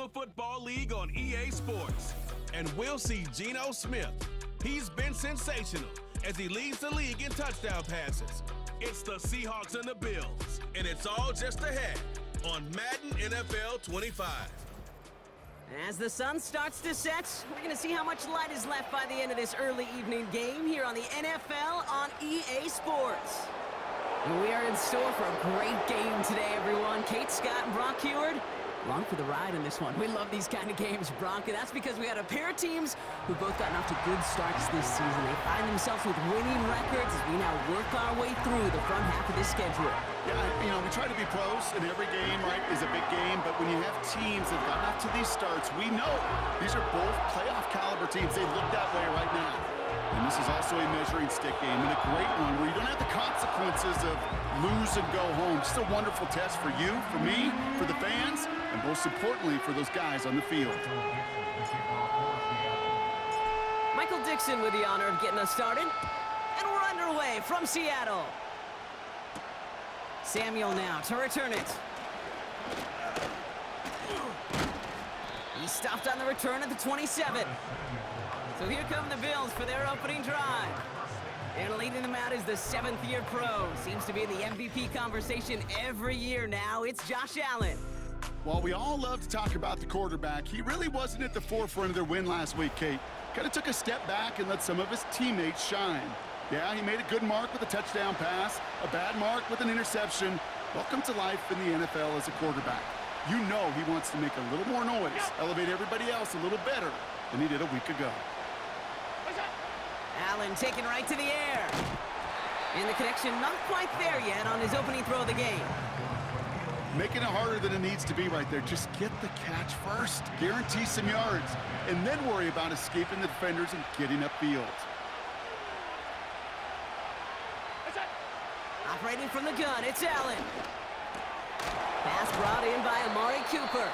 National Football League on EA Sports. And we'll see Geno Smith. He's been sensational as he leads the league in touchdown passes. It's the Seahawks and the Bills, and it's all just ahead on Madden NFL 25. As the sun starts to set, we're going to see how much light is left by the end of this early evening game here on the NFL on EA Sports. We are in store for a great game today, everyone. Kate Scott and Brock Heward, along for the ride in this one. We love these kind of games, Brock, and that's because we had a pair of teams who both gotten off to good starts this season. They find themselves with winning records as we now work our way through the front half of this schedule. Yeah, we try to be pros, and every game, right, is a big game, but when you have teams that have gotten off to these starts, we know these are both playoff caliber teams. They look that way right now. And this is also a measuring stick game, and a great one where you don't have the consequences of lose and go home. Just a wonderful test for you, for me, for the fans, and most importantly, for those guys on the field. Michael Dixon with the honor of getting us started. And we're underway from Seattle. Samuel now to return it. He stopped on the return at the 27. So here come the Bills for their opening drive. And leading them out is the seventh-year pro. Seems to be in the MVP conversation every year now. It's Josh Allen. While we all love to talk about the quarterback, he really wasn't at the forefront of their win last week, Kate. Kind of took a step back and let some of his teammates shine. Yeah, he made a good mark with a touchdown pass, a bad mark with an interception. Welcome to life in the NFL as a quarterback. You know he wants to make a little more noise, elevate everybody else a little better than he did a week ago. Allen taken right to the air. And the connection not quite there yet on his opening throw of the game. Making it harder than it needs to be right there. Just get the catch first. Guarantee some yards. And then worry about escaping the defenders and getting upfield. Operating from the gun, it's Allen. Pass brought in by Amari Cooper.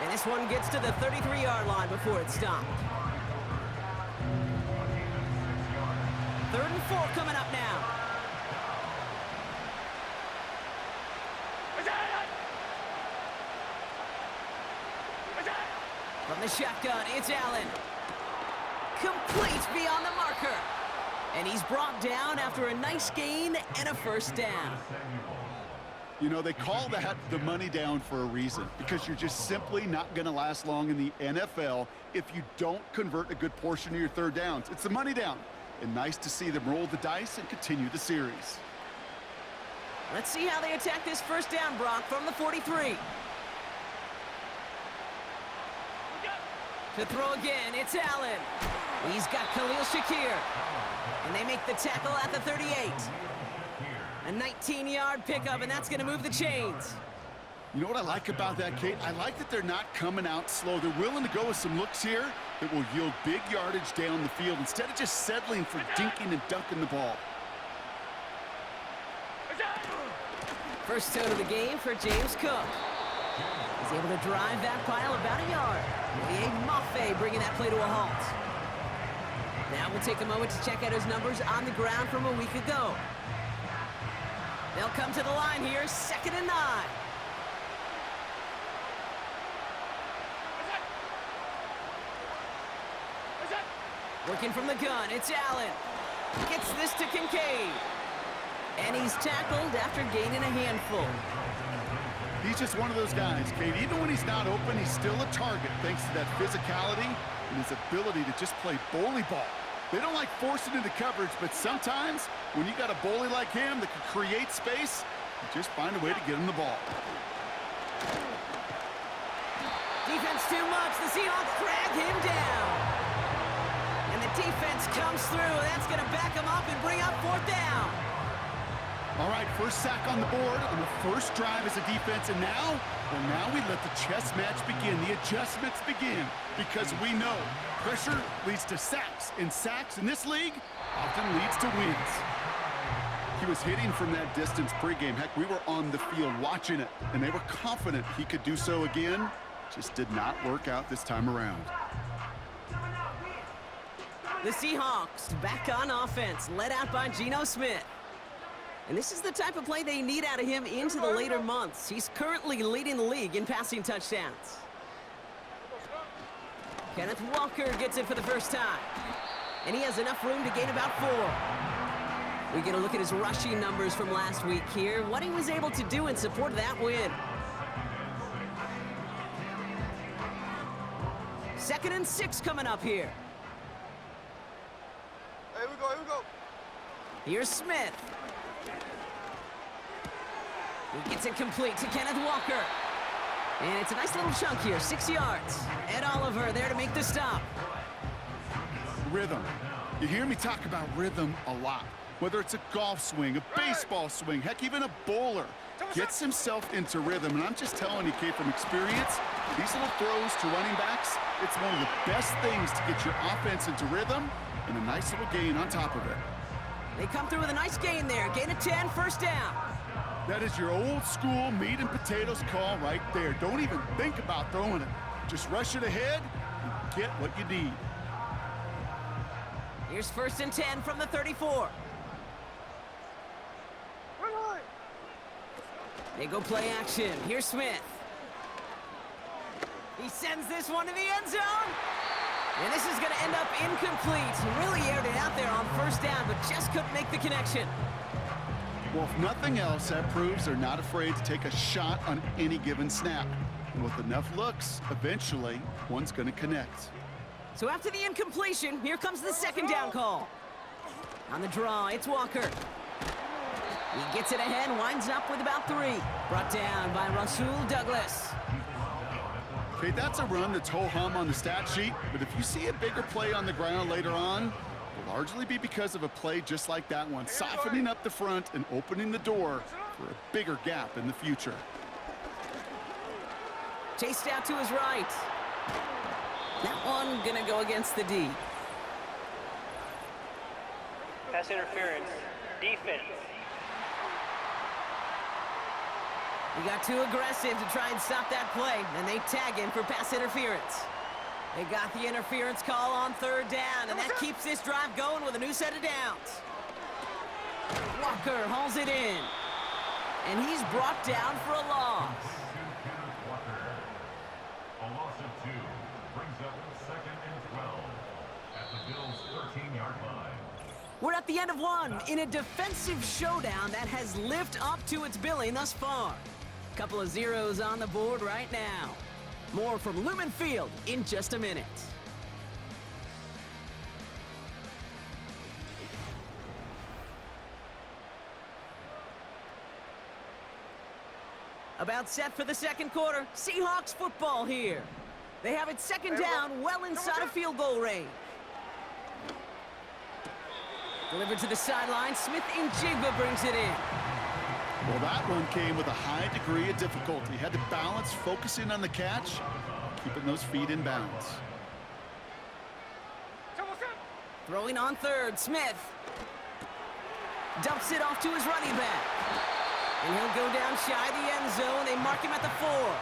And this one gets to the 33-yard line before it's stopped. 3rd and 4 coming up now. From the shotgun, it's Allen. Complete beyond the marker. And he's brought down after a nice gain and a first down. You know, they call that the money down for a reason, because you're just simply not going to last long in the NFL if you don't convert a good portion of your third downs. It's the money down. And nice to see them roll the dice and continue the series. Let's see how they attack this first down, Brock, from the 43. To throw again, it's Allen. He's got Khalil Shakir. And they make the tackle at the 38. A 19-yard pickup, and that's going to move the chains. You know what I like about that, Kate? I like that they're not coming out slow. They're willing to go with some looks here that will yield big yardage down the field instead of just settling for dinking and dunking the ball. First out of the game for James Cook. He's able to drive that pile about a yard. Willie Mafe bringing that play to a halt. Now we'll take a moment to check out his numbers on the ground from a week ago. They'll come to the line here, 2nd and 9. Working from the gun, it's Allen. Gets this to Kincaid. And he's tackled after gaining a handful. He's just one of those guys, Kate. Even when he's not open, he's still a target thanks to that physicality and his ability to just play bully ball. They don't like forcing into coverage, but sometimes when you got a bully like him that can create space, you just find a way to get him the ball. Defense too much. The Seahawks drag him down. And the defense comes through. That's going to back him up and bring up 4th down. All right, first sack on the board on the first drive as a defense, and now we let the chess match begin. The adjustments begin because we know pressure leads to sacks, and sacks in this league often leads to wins. He was hitting from that distance pregame. Heck, we were on the field watching it, and they were confident he could do so again. Just did not work out this time around. The Seahawks back on offense, led out by Geno Smith. And this is the type of play they need out of him into the later months. He's currently leading the league in passing touchdowns. Kenneth Walker gets it for the first time. And he has enough room to gain about 4. We get a look at his rushing numbers from last week here, what he was able to do in support of that win. 2nd and 6 coming up here. Here we go, here we go. Here's Smith. He gets it complete to Kenneth Walker. And it's a nice little chunk here, 6 yards. Ed Oliver there to make the stop. Rhythm. You hear me talk about rhythm a lot. Whether it's a golf swing, a baseball swing, heck, even a bowler gets himself into rhythm. And I'm just telling you, Kate, from experience, these little throws to running backs, it's one of the best things to get your offense into rhythm and a nice little gain on top of it. They come through with a nice gain there. Gain of 10, first down. That is your old school meat and potatoes call right there. Don't even think about throwing it. Just rush it ahead and get what you need. Here's 1st and 10 from the 34. They go play action. Here's Smith. He sends this one to the end zone. And this is going to end up incomplete. He really aired it out there on first down, but just couldn't make the connection. Well, if nothing else, that proves they're not afraid to take a shot on any given snap. And with enough looks, eventually, one's going to connect. So after the incompletion, here comes the 2nd down call. On the draw, it's Walker. He gets it ahead, winds up with about 3. Brought down by Rasul Douglas. Okay, that's a run that's ho-hum on the stat sheet, but if you see a bigger play on the ground later on, it'll largely be because of a play just like that one, softening up the front and opening the door for a bigger gap in the future. Chased out to his right. That one gonna go against the D. Pass interference. Defense. He got too aggressive to try and stop that play, and they tag him for pass interference. They got the interference call on 3rd down, and that keeps this drive going with a new set of downs. Walker hauls it in, and he's brought down for a loss. A loss of 2 brings up 2nd and 12 at the Bills' 13-yard line. We're at the end of one in a defensive showdown that has lived up to its billing thus far. Couple of zeros on the board right now. More from Lumen Field in just a minute. About set for the 2nd quarter. Seahawks football here. They have it 2nd down, well inside of field goal range. Delivered to the sideline. Smith-Njigba brings it in. Well, that one came with a high degree of difficulty. Had to balance focusing on the catch, keeping those feet in bounds. Throwing on 3rd, Smith. Dumps it off to his running back. And he'll go down shy of the end zone. They mark him at the 4.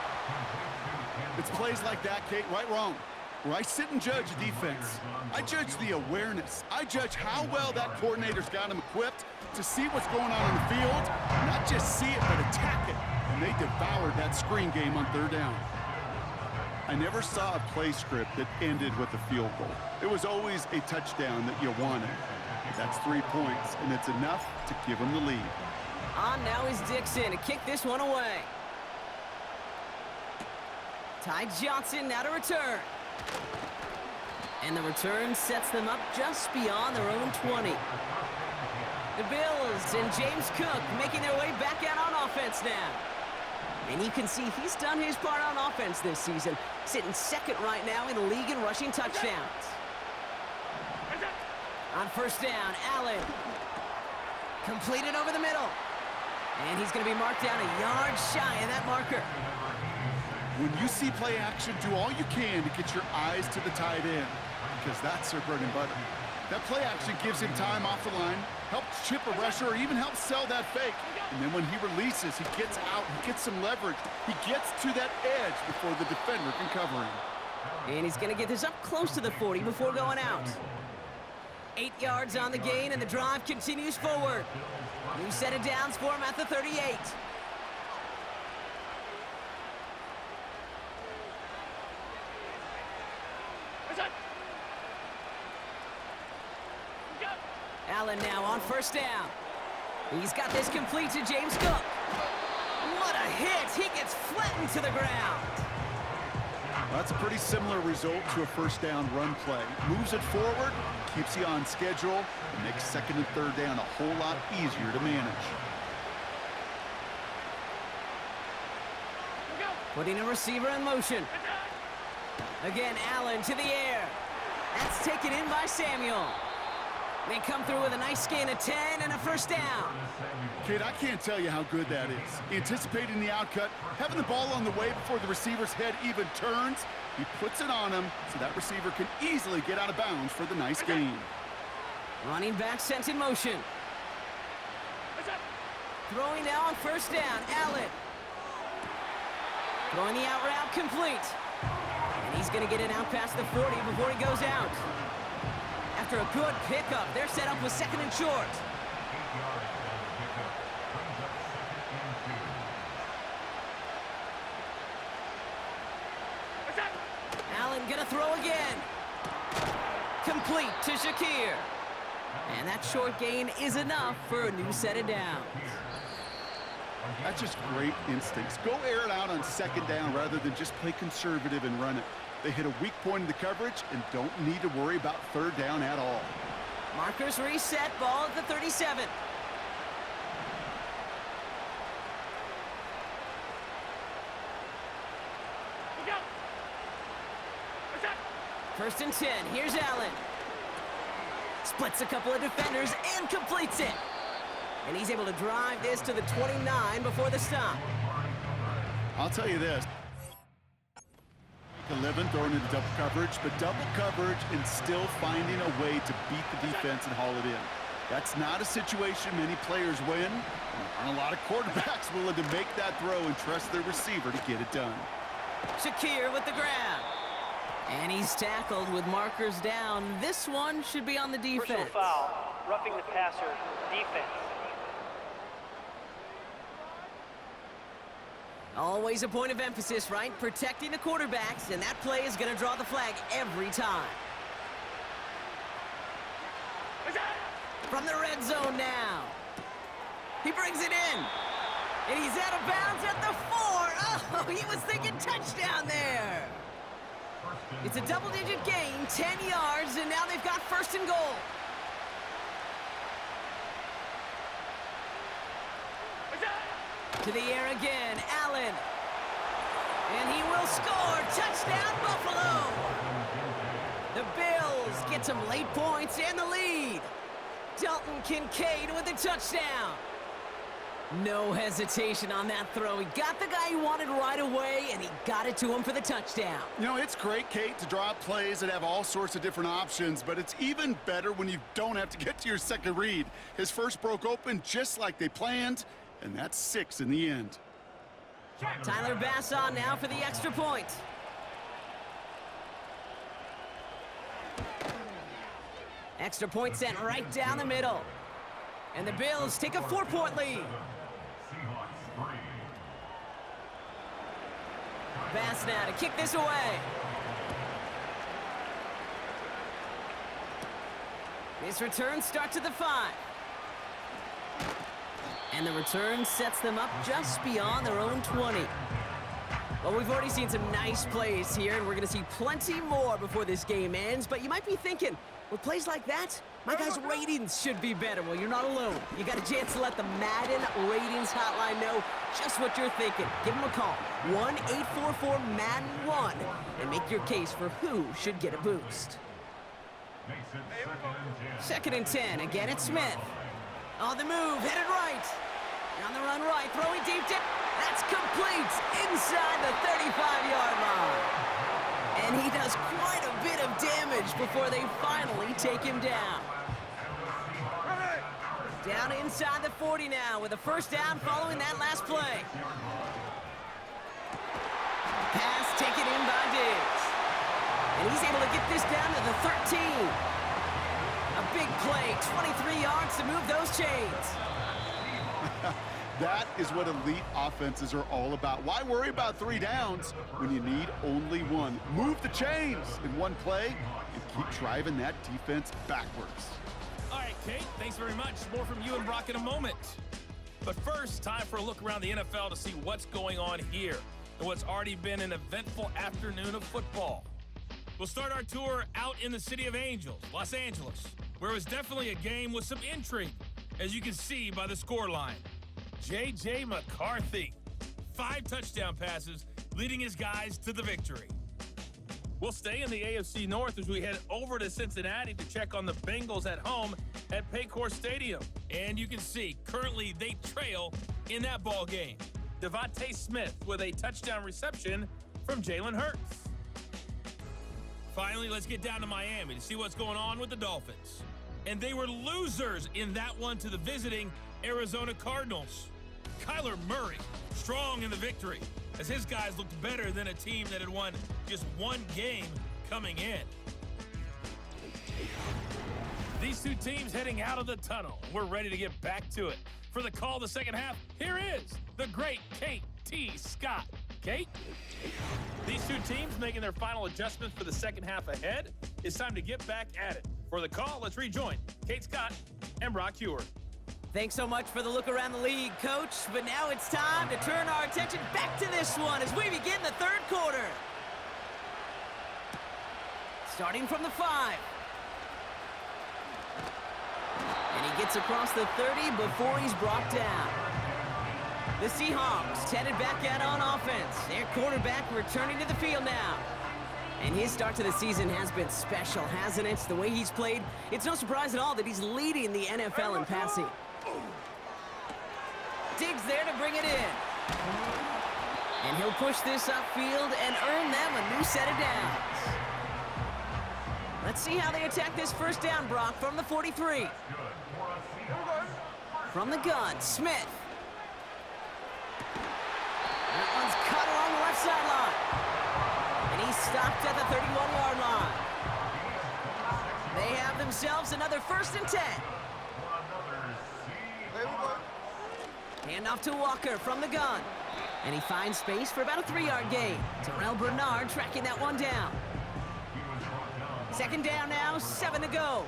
It's plays like that, Kate, right wrong, where I sit and judge a defense. I judge the awareness. I judge how well that coordinator's got him equipped to see what's going on the field, not just see it, but attack it. And they devoured that screen game on 3rd down. I never saw a play script that ended with a field goal. It was always a touchdown that you wanted. That's 3 points, and it's enough to give them the lead. On now is Dixon to kick this one away. Ty Johnson now to return. And the return sets them up just beyond their own 20. The Bills and James Cook making their way back out on offense now. And you can see he's done his part on offense this season, sitting 2nd right now in the league in rushing touchdowns. On 1st down, Allen. Completed over the middle. And he's going to be marked down a yard shy of that marker. When you see play action, do all you can to get your eyes to the tight end, because that's their bread and butter. That play action gives him time off the line, helps chip a rusher, or even helps sell that fake. And then when he releases, he gets out, he gets some leverage. He gets to that edge before the defender can cover him. And he's going to get this up close to the 40 before going out. 8 yards on the gain, and the drive continues forward. New set of downs for him at the 38. Allen now on first down. He's got this complete to James Cook. What a hit! He gets flattened to the ground. Well, that's a pretty similar result to a first down run play. Moves it forward, keeps you on schedule, and makes second and third down a whole lot easier to manage. Putting a receiver in motion. Again, Allen to the air. That's taken in by Samuel. They come through with a nice gain of 10 and a first down. Kid, I can't tell you how good that is. Anticipating the outcut, having the ball on the way before the receiver's head even turns, he puts it on him so that receiver can easily get out of bounds for the nice gain. Running back sent in motion. Throwing now on first down, Allen. Throwing the out route complete. And he's going to get it out past the 40 before he goes out. After a good pickup, they're set up with second and short. Allen gonna throw again. Complete to Shakir. And that short gain is enough for a new set of downs. That's just great instincts. Go air it out on second down rather than just play conservative and run it. They hit a weak point in the coverage and don't need to worry about third down at all. Markers reset, ball at the 37. First and 10, here's Allen. Splits a couple of defenders and completes it. And he's able to drive this to the 29 before the stop. I'll tell you this. 11 throwing into double coverage, but double coverage and still finding a way to beat the defense and haul it in. That's not a situation many players win. There aren't a lot of quarterbacks willing to make that throw and trust their receiver to get it done. Shakir with the grab. And he's tackled with markers down. This one should be on the defense. Personal foul, roughing the passer, defense. Always a point of emphasis, right? Protecting the quarterbacks, and that play is going to draw the flag every time. From the red zone now. He brings it in. And he's out of bounds at the 4. Oh, he was thinking touchdown there. It's a double-digit gain, 10 yards, and now they've got first and goal. To the air again, Allen. And he will score. Touchdown, Buffalo. The Bills get some late points and the lead. Dalton Kincaid with the touchdown. No hesitation on that throw. He got the guy he wanted right away, and he got it to him for the touchdown. You know, it's great, Kate, to draw up plays that have all sorts of different options, but it's even better when you don't have to get to your second read. His first broke open just like they planned, and that's 6 in the end. Tyler Bass on now for the extra point. Extra point sent right down the middle. And the Bills take a 4-point lead. Bass now to kick this away. This return starts at the 5. And the return sets them up just beyond their own 20. Well, we've already seen some nice plays here, and we're going to see plenty more before this game ends. But you might be thinking, with plays like that, my guys' ratings should be better. Well, you're not alone. You got a chance to let the Madden ratings hotline know just what you're thinking. Give them a call, 1-844-MADDEN-1, and make your case for who should get a boost. Second and 10, again it's Smith. On the move, headed right. On the run right, throwing deep dip. That's complete inside the 35-yard line. And he does quite a bit of damage before they finally take him down. Down inside the 40 now with a first down following that last play. Pass taken in by Diggs. And he's able to get this down to the 13. A big play, 23 yards to move those chains. That is what elite offenses are all about. Why worry about 3 downs when you need only 1? Move the chains in one play and keep driving that defense backwards. All right, Kate, thanks very much. More from you and Brock in a moment. But first, time for a look around the NFL to see what's going on here and what's already been an eventful afternoon of football. We'll start our tour out in the City of Angels, Los Angeles, where it was definitely a game with some intrigue, as you can see by the scoreline. J.J. McCarthy, 5 touchdown passes, leading his guys to the victory. We'll stay in the AFC North as we head over to Cincinnati to check on the Bengals at home at Paycor Stadium. And you can see, currently they trail in that ball game. Devontae Smith with a touchdown reception from Jalen Hurts. Finally, let's get down to Miami to see what's going on with the Dolphins. And they were losers in that one to the visiting Arizona Cardinals. Kyler Murray, strong in the victory, as his guys looked better than a team that had won just 1 game coming in. These 2 teams heading out of the tunnel. We're ready to get back to it. For the call of the second half, here is the great Kate T. Scott. Kate? These 2 teams making their final adjustments for the second half ahead. It's time to get back at it. For the call, let's rejoin Kate Scott and Brock Huard. Thanks so much for the look around the league, Coach. But now it's time to turn our attention back to this one as we begin the 3rd quarter. Starting from the 5. And he gets across the 30 before he's brought down. The Seahawks headed back out on offense. Their quarterback returning to the field now. And his start to the season has been special, hasn't it? The way he's played, it's no surprise at all that he's leading the NFL in passing. Diggs there to bring it in. And he'll push this upfield and earn them a new set of downs. Let's see how they attack this first down, Brock, from the 43. From the gun, Smith. That one's cut along the left sideline. And he's stopped at the 31-yard line. They have themselves another 1st and 10. Hand off to Walker from the gun. And he finds space for about a 3-yard gain. Terrell Bernard tracking that one down. 2nd down now, 7 to go.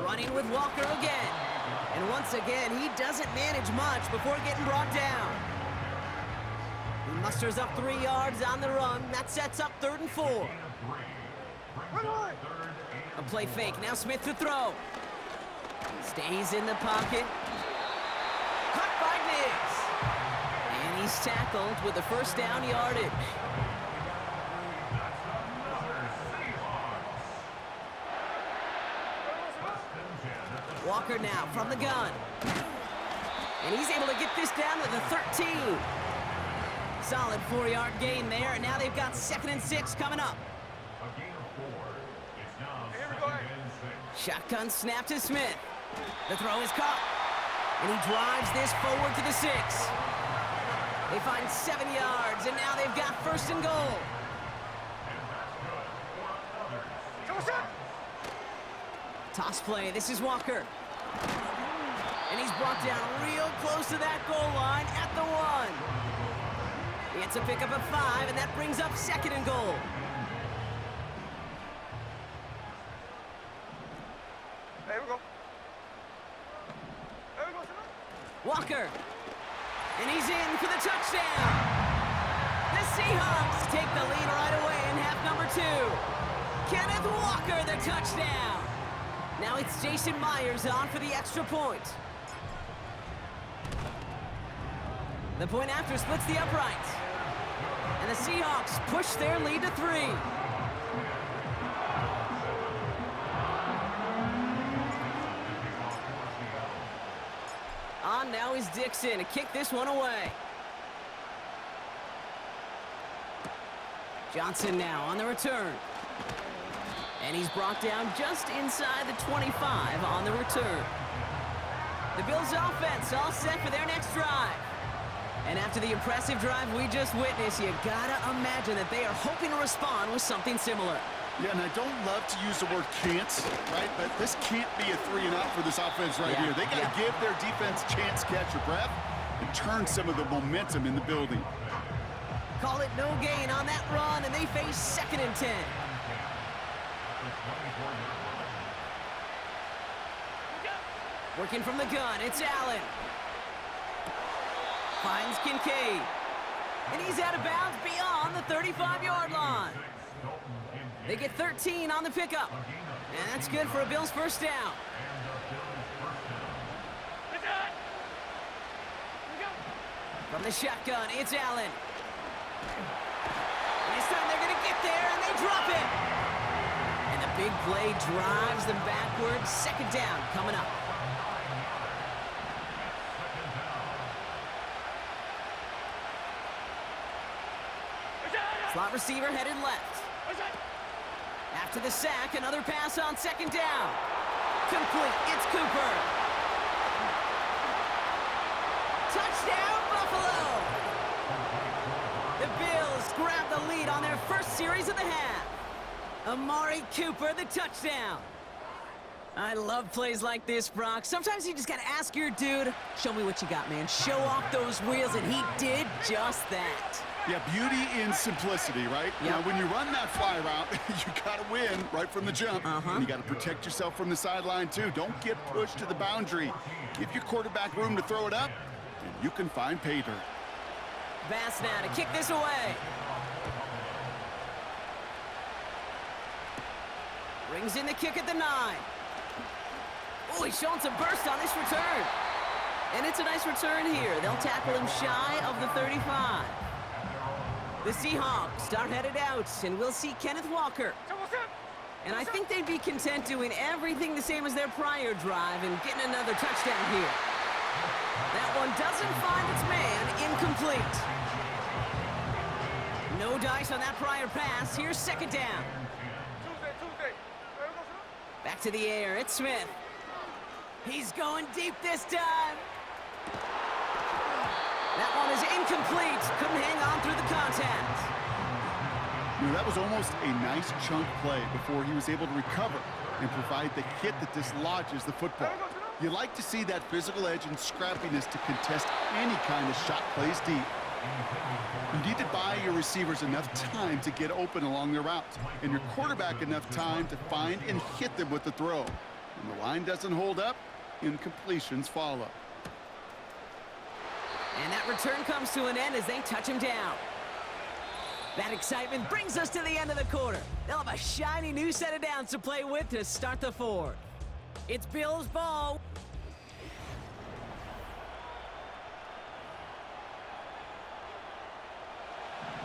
Running with Walker again. And once again, he doesn't manage much before getting brought down. He musters up 3 yards on the run. That sets up 3rd and 4. A play fake. Now Smith to throw. Stays in the pocket. Caught by Diggs. And he's tackled with the 1st down yardage. Walker now from the gun. And he's able to get this down to the 13. Solid 4-yard gain there, and now they've got 2nd and 6 coming up. Shotgun snap to Smith. The throw is caught. And he drives this forward to the 6. They find 7 yards, and now they've got 1st and goal. Toss play. This is Walker. And he's brought down real close to that goal line at the 1. He gets a pickup of 5, and that brings up 2nd and goal. There we go. Walker. And he's in for the touchdown. The Seahawks take the lead right away in half number 2. Kenneth Walker, the touchdown. Now it's Jason Myers on for the extra point. The point after splits the uprights. And the Seahawks push their lead to 3. On now is Dixon to kick this one away. Johnson now on the return. And he's brought down just inside the 25 on the return. The Bills offense all set for their next drive. And after the impressive drive we just witnessed, you gotta imagine that they are hoping to respond with something similar. Yeah, and I don't love to use the word can't, right? But this can't be a 3-and-out for this offense right here. They got to give their defense a chance to catch your breath and turn some of the momentum in the building. Call it no gain on that run, and they face 2nd and 10. Working from the gun, it's Allen. Finds Kincaid. And he's out of bounds beyond the 35-yard line. They get 13 on the pickup. And that's good for a Bills first down. From the shotgun, it's Allen. And this time they're going to get there, and they drop it. And the big play drives them backwards. 2nd down coming up. Slot receiver headed left. After the sack, another pass on 2nd down. Complete, it's Cooper. Touchdown, Buffalo! The Bills grab the lead on their first series of the half. Amari Cooper, the touchdown. I love plays like this, Brock. Sometimes you just gotta ask your dude, show me what you got, man. Show off those wheels, and he did just that. Yeah, beauty in simplicity, right? Yep. Now, when you run that fly route, you got to win right from the jump. And you got to protect yourself from the sideline, too. Don't get pushed to the boundary. Give your quarterback room to throw it up, and you can find pay dirt. Bass now to kick this away. Brings in the kick at the 9. Oh, he's showing some burst on this return. And it's a nice return here. They'll tackle him shy of the 35. The Seahawks start headed out, and we'll see Kenneth Walker. And I think they'd be content doing everything the same as their prior drive and getting another touchdown here. That one doesn't find its man, incomplete. No dice on that prior pass. Here's 2nd down. Back to the air, it's Smith. He's going deep this time. That one is incomplete. Couldn't hang on through the contact. You know, that was almost a nice chunk play before he was able to recover and provide the hit that dislodges the football. You like to see that physical edge and scrappiness to contest any kind of shot plays deep. You need to buy your receivers enough time to get open along their routes, and your quarterback enough time to find and hit them with the throw. When the line doesn't hold up, incompletions follow. And that return comes to an end as they touch him down. That excitement brings us to the end of the quarter. They'll have a shiny new set of downs to play with to start the 4th. It's Bills ball.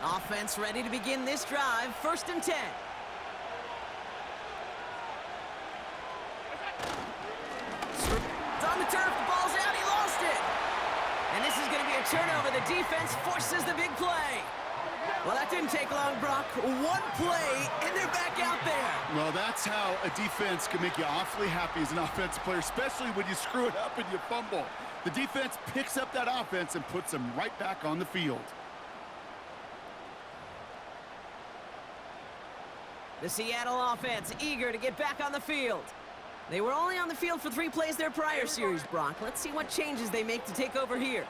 Offense ready to begin this drive. 1st and 10. It's on the turf. The ball's out. He lost it. And this is going to be a turnover. The defense forces the big play. Well, that didn't take long, Brock. One play, and they're back out there. Well, that's how a defense can make you awfully happy as an offensive player, especially when you screw it up and you fumble. The defense picks up that offense and puts them right back on the field. The Seattle offense eager to get back on the field. They were only on the field for 3 plays their prior series, Brock. Let's see what changes they make to take over here.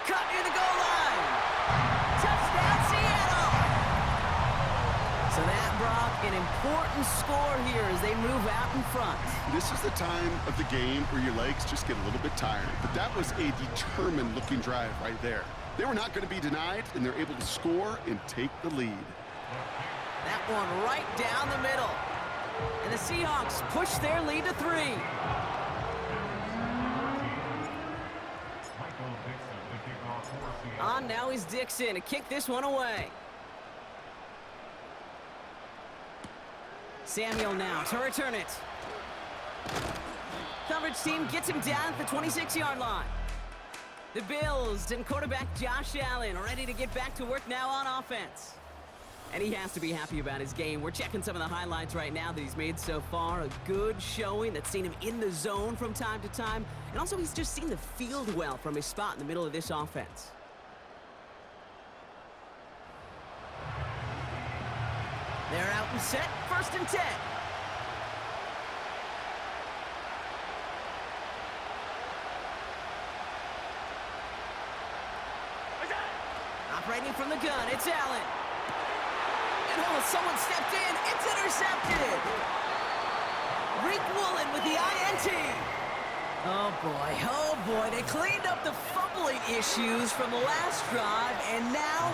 Cut near the goal line. Touchdown, Seattle! So that, Brock, an important score here as they move out in front. This is the time of the game where your legs just get a little bit tired. But that was a determined-looking drive right there. They were not going to be denied, and they're able to score and take the lead. That one right down the middle. And the Seahawks push their lead to 3. On now is Dixon to kick this one away. Samuel now to return it. Coverage team gets him down at the 26-yard line. The Bills and quarterback Josh Allen ready to get back to work now on offense. And he has to be happy about his game. We're checking some of the highlights right now that he's made so far. A good showing that's seen him in the zone from time to time. And also he's just seen the field well from his spot in the middle of this offense. They're out and set, 1st and 10. Operating from the gun, it's Allen. And someone stepped in, it's intercepted. Rick Woolen with the INT. Oh boy, they cleaned up the fumbling issues from the last drive, and now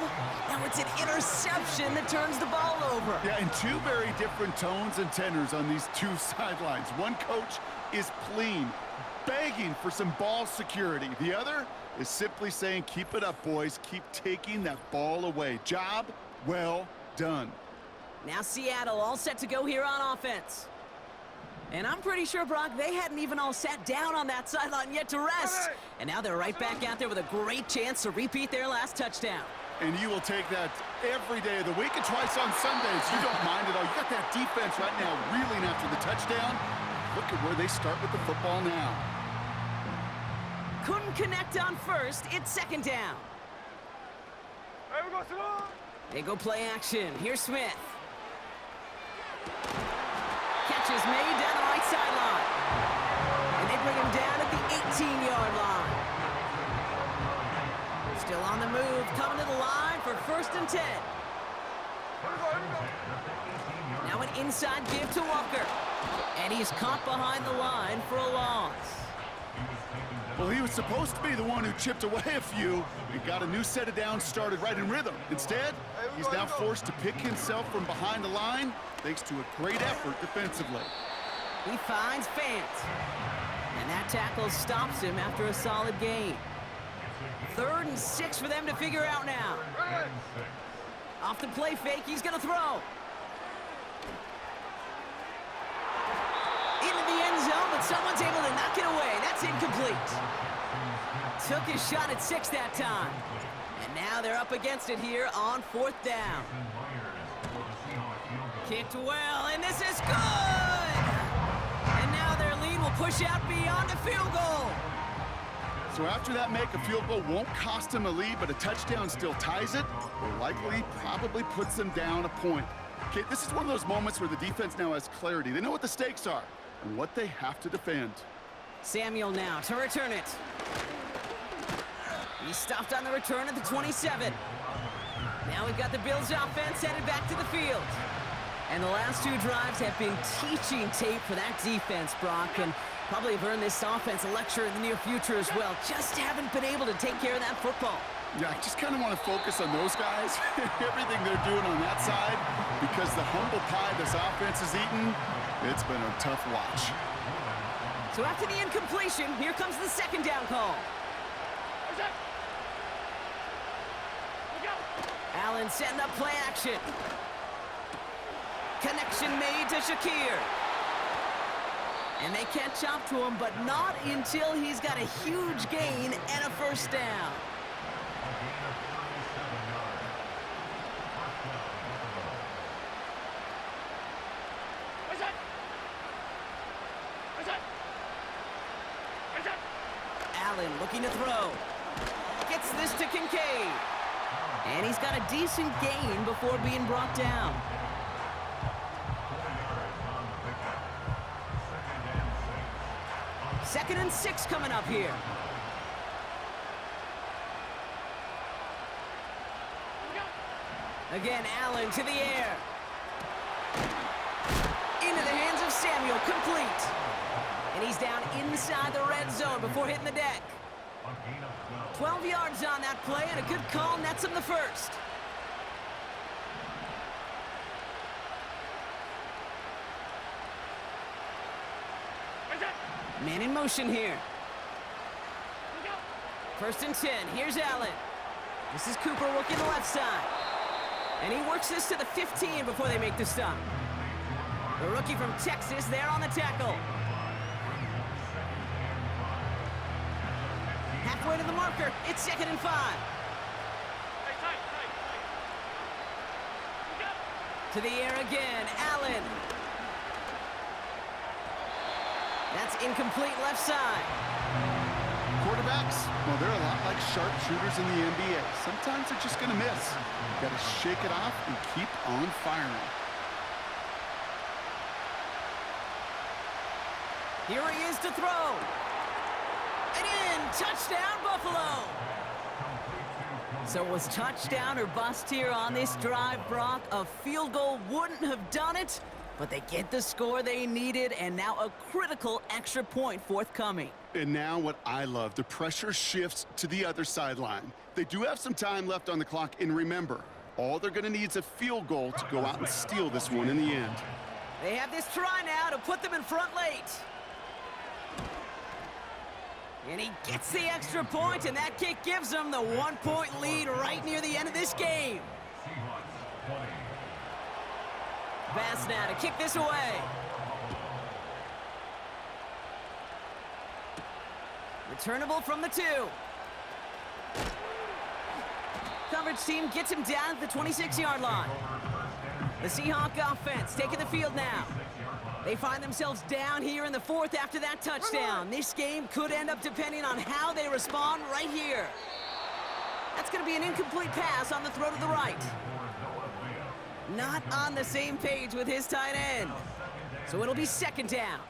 it's an interception that turns the ball over. Yeah, and two very different tones and tenors on these two sidelines. One coach is pleading, begging for some ball security. The other is simply saying, keep it up, boys. Keep taking that ball away. Job well done. Now Seattle all set to go here on offense. And I'm pretty sure, Brock, they hadn't even all sat down on that sideline yet to rest. And now they're right back out there with a great chance to repeat their last touchdown. And you will take that every day of the week and twice on Sundays. You don't mind at all. You got that defense right now reeling after the touchdown. Look at where they start with the football now. Couldn't connect on 1st. It's 2nd down. They go play action. Here's Smith. Catch is made down the right sideline. And they bring him down at the 18-yard line. Still on the move, coming to the line for 1st and 10. Now an inside give to Walker. And he's caught behind the line for a loss. Well, he was supposed to be the one who chipped away a few. He got a new set of downs started right in rhythm. Instead, he's now forced to pick himself from behind the line thanks to a great effort defensively. He finds Fant. And that tackle stops him after a solid gain. 3rd and 6 for them to figure out now. Off the play fake, he's going to throw. Into the end zone, but someone's able to knock it away. That's incomplete. Took his shot at 6 that time. And now they're up against it here on 4th down. Kicked well, and this is good! And now their lead will push out beyond the field goal. So after that make, a field goal won't cost them a lead, but a touchdown still ties it, or likely probably puts them down a point. Okay, this is one of those moments where the defense now has clarity. They know what the stakes are and what they have to defend. Samuel now to return it. He stopped on the return at the 27. Now we've got the Bills offense headed back to the field. And the last 2 drives have been teaching tape for that defense, Brock, and probably have earned this offense a lecture in the near future as well. Just haven't been able to take care of that football. Yeah, I just kind of want to focus on those guys, everything they're doing on that side, because the humble pie this offense has eaten, it's been a tough watch. So after the incompletion, here comes the 2nd down call. Allen setting up play action. Connection made to Shakir. And they catch up to him, but not until he's got a huge gain and a 1st down. Allen looking to throw. Gets this to Kincaid. And he's got a decent gain before being brought down. Second and 6 coming up here. Again, Allen to the air. Into the hands of Samuel, complete. And he's down inside the red zone before hitting the deck. 12 yards on that play, and a good call nets him the 1st. Man in motion here. 1st and 10. Here's Allen. This is Cooper working the left side. And he works this to the 15 before they make the stop. The rookie from Texas there on the tackle. Halfway to the marker. It's 2nd and 5. To the air again. Allen. That's incomplete left side. Quarterbacks, well, they're a lot like sharpshooters in the NBA. Sometimes they're just going to miss. You got to shake it off and keep on firing. Here he is to throw. And in, touchdown, Buffalo. So it was touchdown or bust here on this drive, Brock. A field goal wouldn't have done it, but they get the score they needed, and now a critical extra point forthcoming. And now what I love, the pressure shifts to the other sideline. They do have some time left on the clock, and remember, all they're going to need is a field goal to go out and steal this one in the end. They have this try now to put them in front late. And he gets the extra point, and that kick gives them the 1-point lead right near the end of this game. Pass now to kick this away. Returnable from the 2. Coverage team gets him down at the 26-yard line. The Seahawks offense taking the field now. They find themselves down here in the 4th after that touchdown. This game could end up depending on how they respond right here. That's going to be an incomplete pass on the throw to the right. Not on the same page with his tight end. So it'll be 2nd down.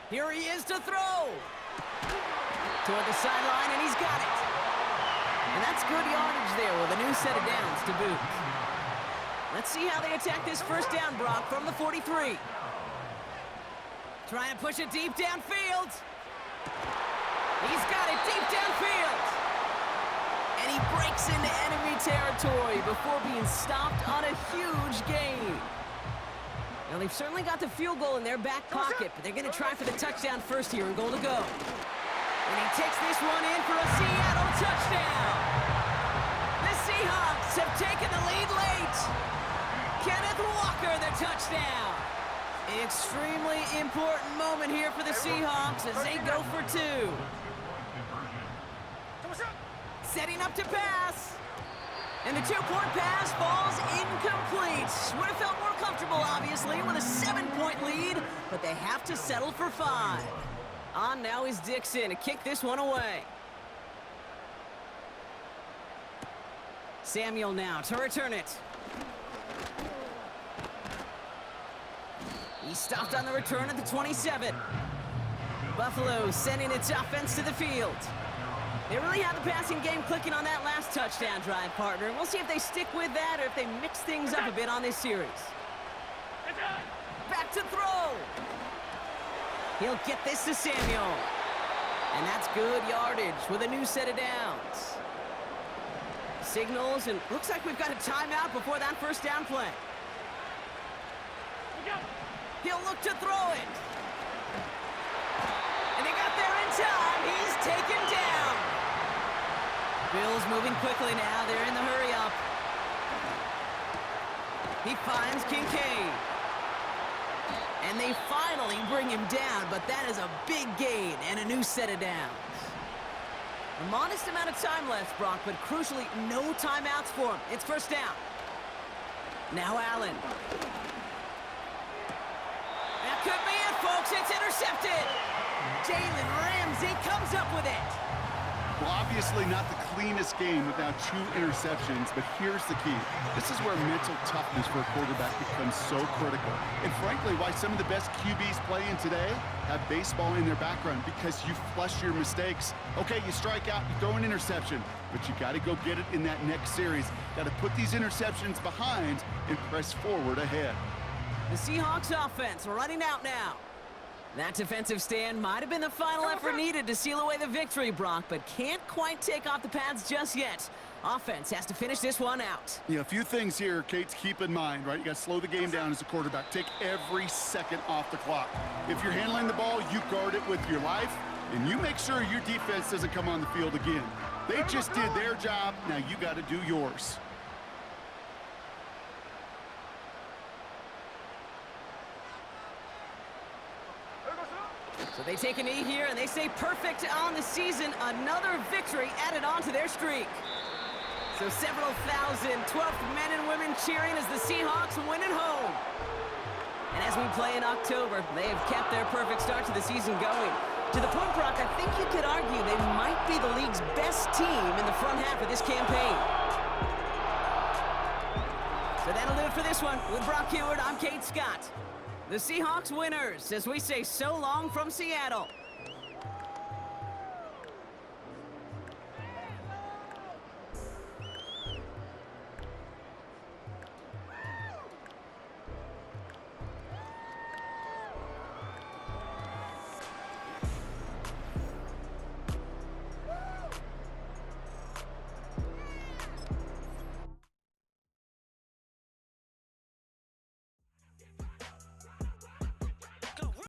Here he is to throw. Toward the sideline, and he's got it. And that's good yardage there with a new set of downs to boot. Let's see how they attack this 1st down, Brock, from the 43. Trying to push it deep downfield. He's got it deep downfield. And he breaks into enemy territory before being stopped on a huge gain. Now, they've certainly got the field goal in their back pocket, but they're going to try for the touchdown first here and goal to go. And he takes this one in for a Seattle touchdown. The Seahawks have taken the lead late. Kenneth Walker, the touchdown. Extremely important moment here for the Seahawks as they go for 2. Setting up to pass. And the 2-point pass falls incomplete. Would have felt more comfortable, obviously, with a 7-point lead, but they have to settle for 5. On now is Dixon to kick this one away. Samuel now to return it. He stopped on the return at the 27. Buffalo sending its offense to the field. They really had the passing game clicking on that last touchdown drive, partner. We'll see if they stick with that or if they mix things up a bit on this series. Back to throw. He'll get this to Samuel. And that's good yardage with a new set of downs. Signals, and looks like we've got a timeout before that 1st down play. He'll look to throw it. And he got there in time. He's taken down. Bills moving quickly now. They're in the hurry-up. He finds Kincaid. And they finally bring him down, but that is a big gain and a new set of downs. A modest amount of time left, Brock, but crucially, no timeouts for him. It's 1st down. Now Allen. That could be it, folks. It's intercepted. Jalen Ramsey comes up with it. Well, obviously not the cleanest game without 2 interceptions, but here's the key. This is where mental toughness for a quarterback becomes so critical. And frankly, why some of the best QBs playing today have baseball in their background, because you flush your mistakes. Okay, you strike out, you throw an interception, but you got to go get it in that next series. Got to put these interceptions behind and press forward ahead. The Seahawks offense running out now. That defensive stand might have been the final effort needed to seal away the victory, Brock, but can't quite take off the pads just yet. Offense has to finish this one out. Yeah, a few things here, Kate, to keep in mind, right? You got to slow the game down as a quarterback. Take every second off the clock. If you're handling the ball, you guard it with your life, and you make sure your defense doesn't come on the field again. They just did their job. Now you got to do yours. So they take a knee here, and they stay perfect on the season. Another victory added on to their streak. So several thousand 12th men and women cheering as the Seahawks win at home. And as we play in October, they have kept their perfect start to the season going. To the point, Brock, I think you could argue they might be the league's best team in the front half of this campaign. So that'll do it for this one. With Brock Heward, I'm Kate Scott. The Seahawks winners as we say so long from Seattle.